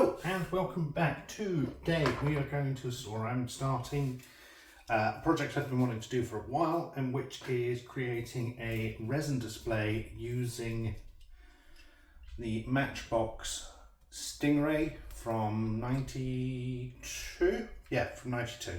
Hello and welcome back. Today we are going to, or I'm starting a project I've been wanting to do for a while, and which is creating a resin display using the Matchbox Stingray from 92. Yeah, from 92.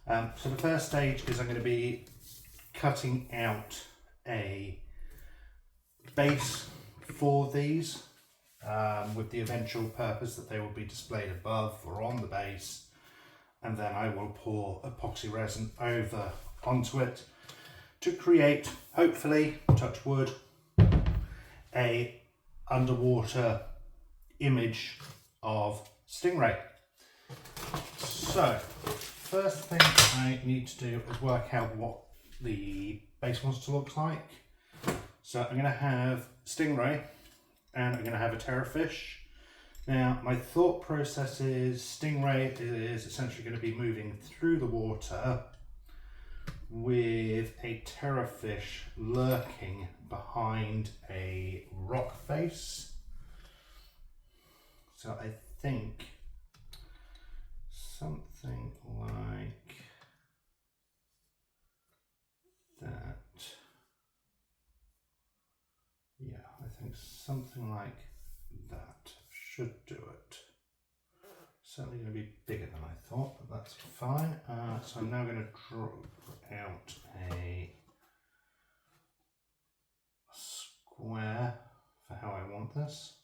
So the first stage is I'm going to be cutting out a base for these. With the eventual purpose that they will be displayed above or on the base, and then I will pour epoxy resin over onto it to create, hopefully, touch wood, a underwater image of Stingray. So first thing I need to do is work out what the base wants to look like. So I'm going to have Stingray and I'm going to have a terrorfish. Now, my thought process is Stingray is essentially going to be moving through the water with a terrorfish lurking behind a rock face. So I think something like that. Yeah, I think something like that should do it. Certainly going to be bigger than I thought, but that's fine. So I'm now going to draw out a square for how I want this.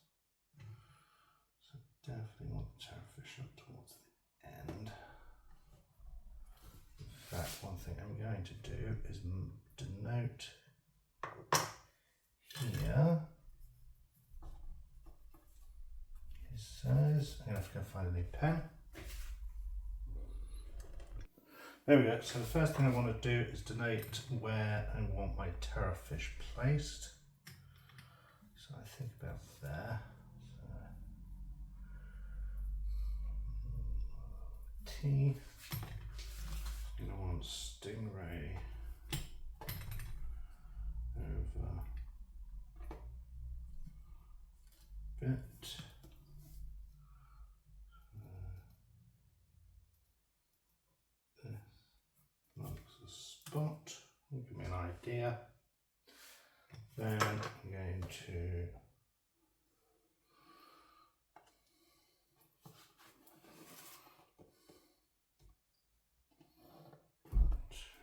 So definitely want the terrorfish up towards the end. In fact, one thing I'm going to do is denote here. It says, I'm going to have to go find a new pen. There we go. So the first thing I want to do is denote where I want my terrorfish placed. So I think about there. So T. I'm going to want Stingray over bit. This marks a spot. Will give me an idea. Then I'm going to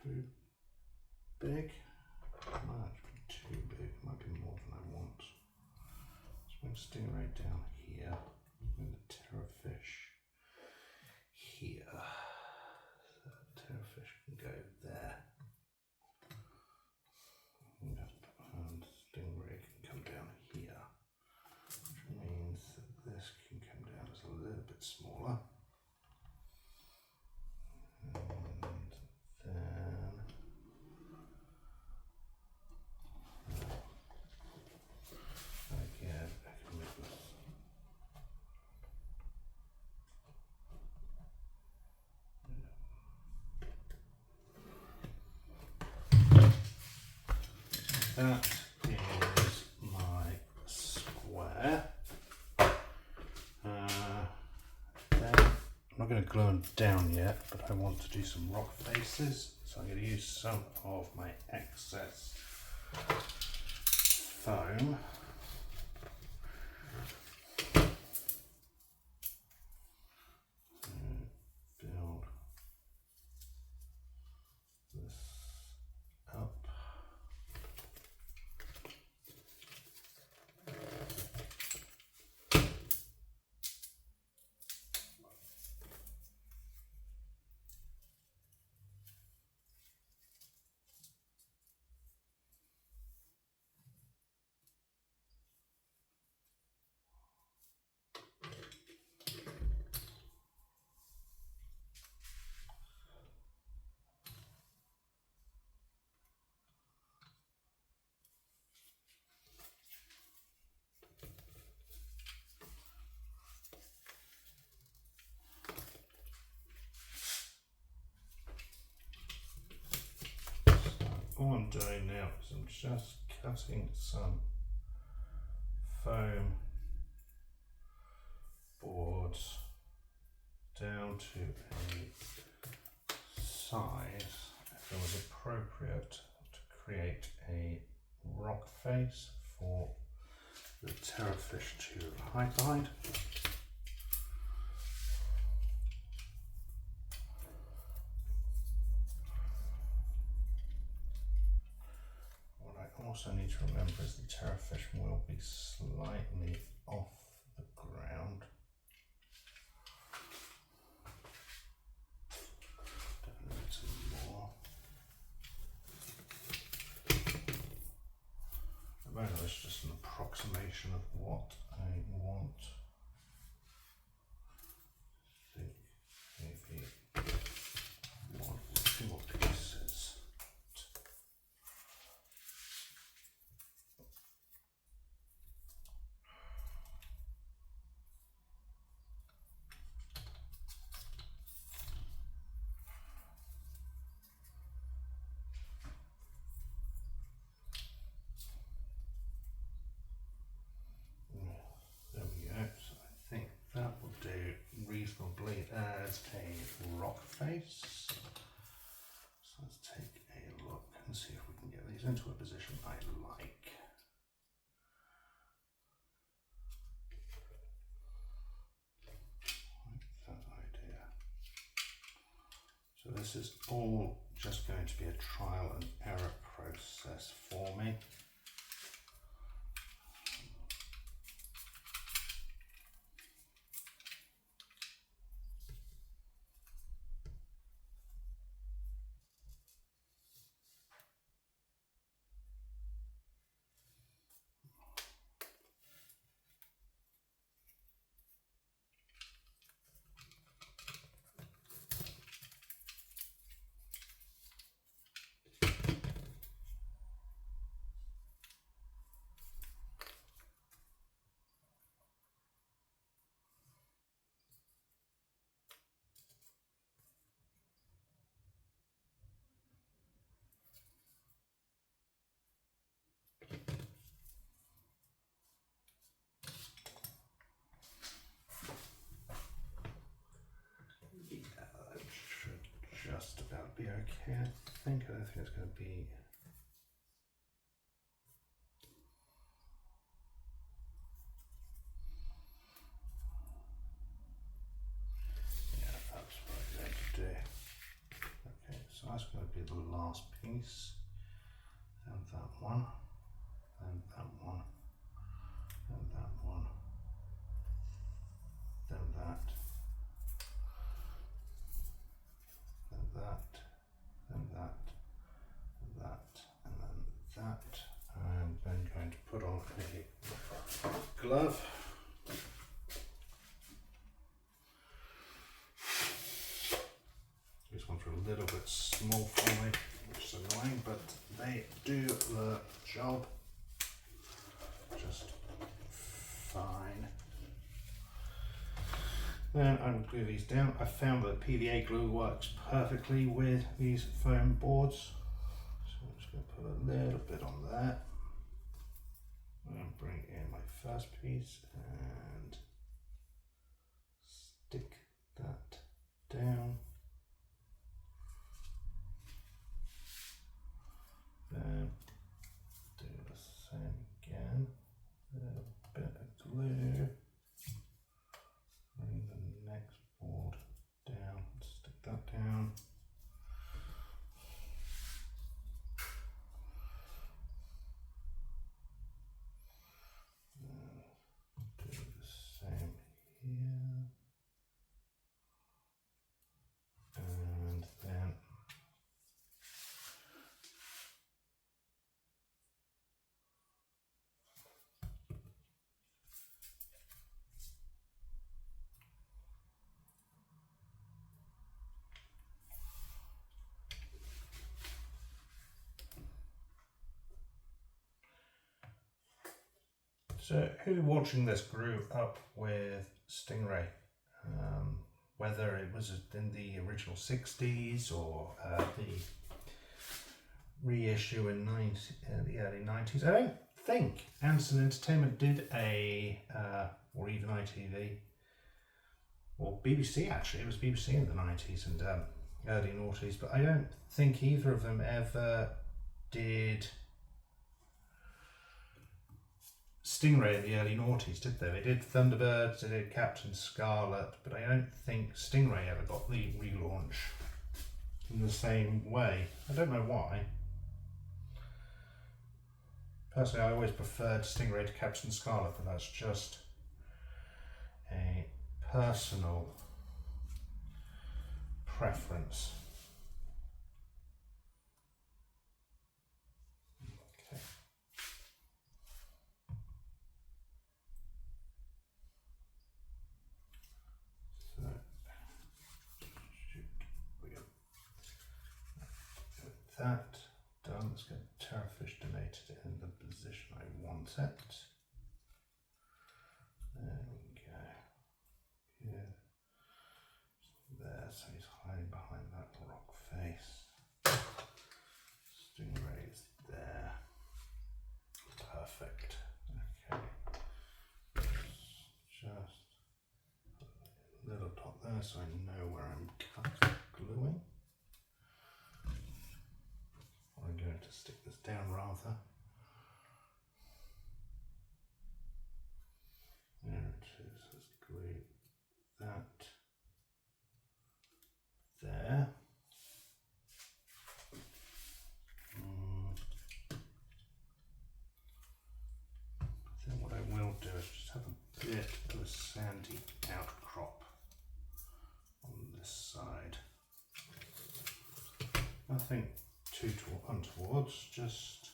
too big. Might be too big. Might be more than I want. So I'm going to Stingray down here, and the terrorfish here. So the terrorfish can go there. And Stingray can come down here, which means that this can come down just a little bit smaller. And then again, I can make this that is my square. Then I'm not going to glue them down yet, but I want to do some rock faces, so I'm going to use some of my excess foam. Build this up. All I'm doing now is I'm just cutting some foam board to a size, if it was appropriate, to create a rock face for the terrafish to hide behind. What I also need to remember is the terrafish will be slightly off the ground. Don't need some more. Remember, it's just an approximation of what I want. I think maybe 1 or 2 more pieces. There we go. So I think that will do reasonably as a rock face. So let's take a look and see if we can get these into a position I like. Like that idea. So this is all just going to be a trial and error process for me. Just about be okay. I don't think it's going to be. Yeah, that's what I'm going to do. Okay, so that's going to be the last piece. And that one. And that one. And that one. Then that. Then that. Then that. That. And then that. I'm then going to put on a glove. These ones are a little bit small for me, which is annoying, but they do the job just fine. Then I will glue these down. I found that PVA glue works perfectly with these foam boards. So I'm just going to put a little bit on there. And bring in my first piece and stick that down. Then do the same again. A little bit of glue. Bring the next board down. Stick that down. Do the same here. And then so who watching this grew up with Stingray? Whether it was in the original 60s or the reissue in the early 90s. I don't think Anderson Entertainment did a, or even ITV, or BBC actually, it was BBC in the 90s and early noughties, but I don't think either of them ever did Stingray in the early noughties, did they? They did Thunderbirds, they did Captain Scarlet, but I don't think Stingray ever got the relaunch in the same way. I don't know why. Personally, I always preferred Stingray to Captain Scarlet, but that's just a personal preference. Okay. So, we got that done. Let's get Terrafish donated in the position I want it. There we go. Yeah. There, so he's hiding behind that rock face. Stingray is there. Perfect. Okay. Just put a little dot there so I know where I'm gluing. I'm going to stick this down rather. There it is. Let's glue that there. Then what I will do is just have a bit of a sandy outcrop on this side. Nothing too untowards, just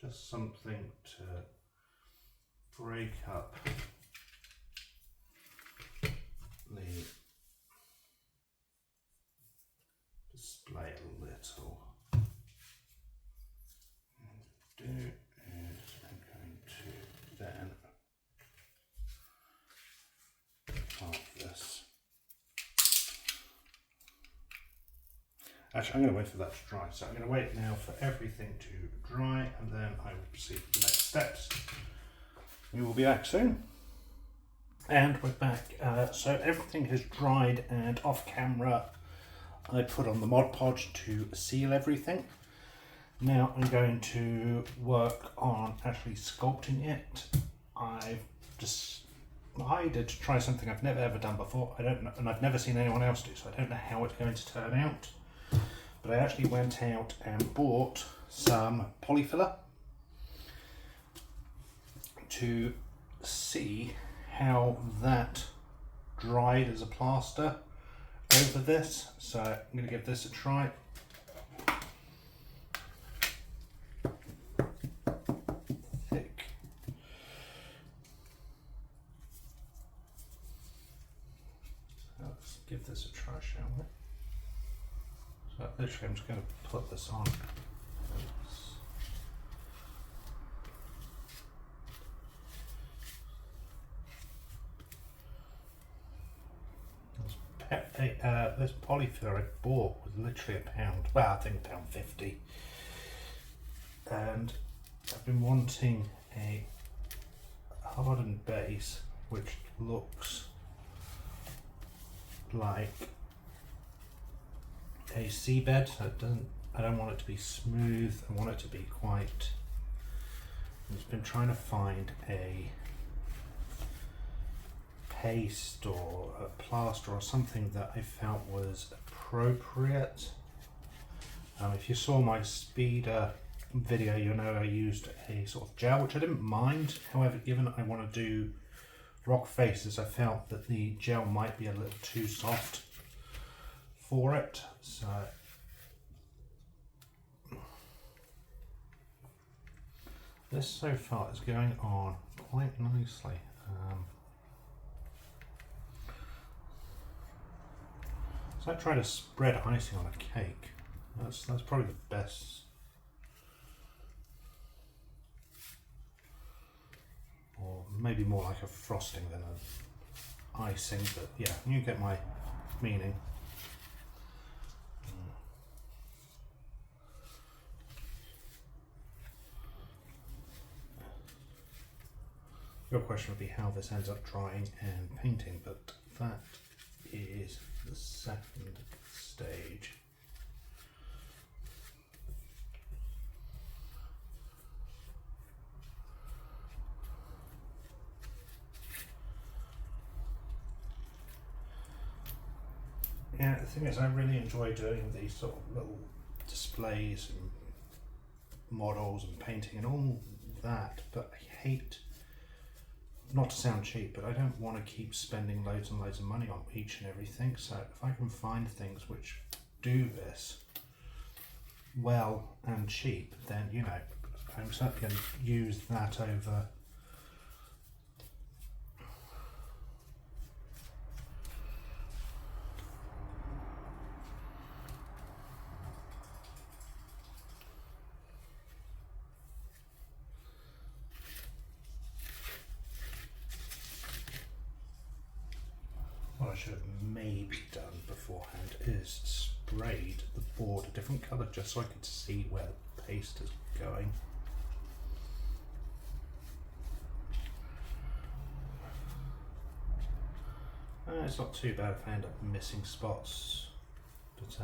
something to break up the display a little. What I'm going to do is I'm going to then carve this. Actually, I'm going to wait for that to dry. So I'm going to wait now for everything to dry and then I will proceed with the next steps. We will be back soon. And we're back. So everything has dried and off camera I put on the Mod Podge to seal everything. Now I'm going to work on actually sculpting it. I've decided to try something I've never ever done before. I don't know, and I've never seen anyone else do, so I don't know how it's going to turn out. But I actually went out and bought some polyfiller to see how that dried as a plaster over this. So I'm going to give this a try. Thick. So let's give this a try, shall we? So literally I'm just going to put this on. This polyfiller I bought was literally £1. Well, I think £1.50. And I've been wanting a hardened base which looks like a seabed. So it doesn't. I don't want it to be smooth. I want it to be quite. I've just been trying to find a paste or a plaster or something that I felt was appropriate. If you saw my speeder video, you know I used a sort of gel, which I didn't mind. However, given I want to do rock faces, I felt that the gel might be a little too soft for it. So this so far is going on quite nicely. So I try to spread icing on a cake. That's probably the best. Or maybe more like a frosting than an icing, but yeah, you get my meaning. Real question would be how this ends up drying and painting, but that is the second stage. Yeah, the thing is, I really enjoy doing these sort of little displays and models and painting and all that, but I hate, not to sound cheap, but I don't want to keep spending loads and loads of money on each and everything. So if I can find things which do this well and cheap, then, you know, I'm certainly going to use that over what I should have maybe done beforehand is sprayed the board a different colour just so I could see where the paste is going. It's not too bad if I end up missing spots, but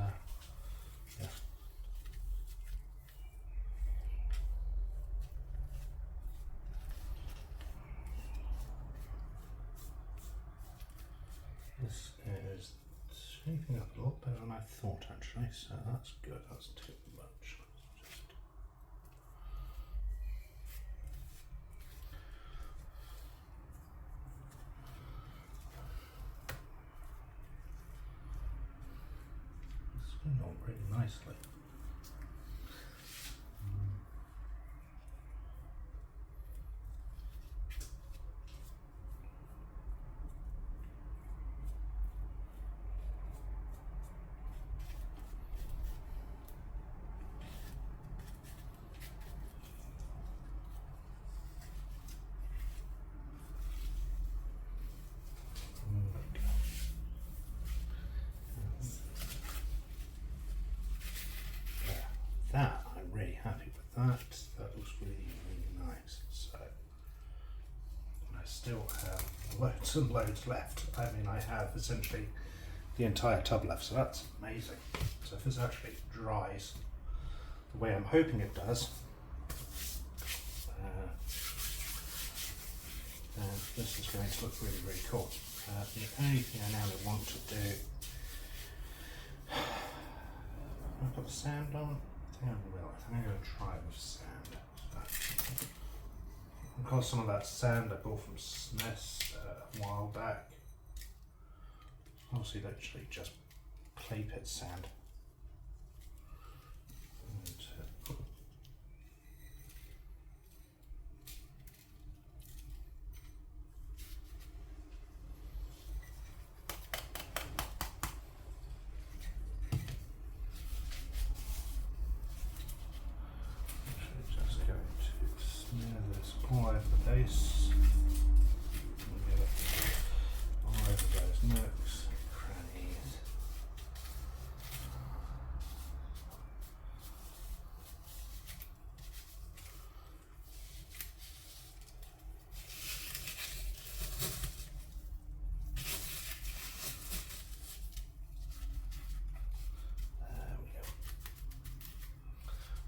yeah. This is shaping up a lot better than I thought actually, so that's good. That's too much. It's going on really nicely. That, I'm really happy with that. That looks really, really nice. So, I still have loads and loads left. I mean, I have essentially the entire tub left, so that's amazing. So if this actually dries the way I'm hoping it does, then this is going to look really, really cool. The only thing I now want to do, I've got the sand on. I think I will. I think I'm going to try it with sand. So, I've got some of that sand I bought from Smith's a while back. Obviously, literally just clay pit sand. And, all over the base, and get it all over those nooks, crannies. There we go.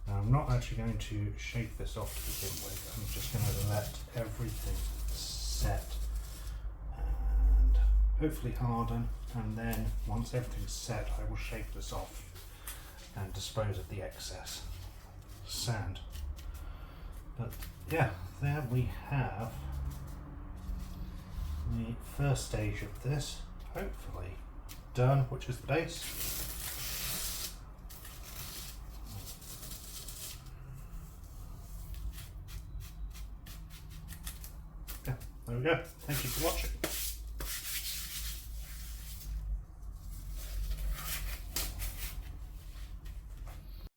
Now I'm not actually going to shake this off to begin with. I'm just going to let everything set and hopefully harden, and then once everything's set I will shake this off and dispose of the excess sand. But yeah, there we have the first stage of this hopefully done, which is the base. There we go. Thank you for watching.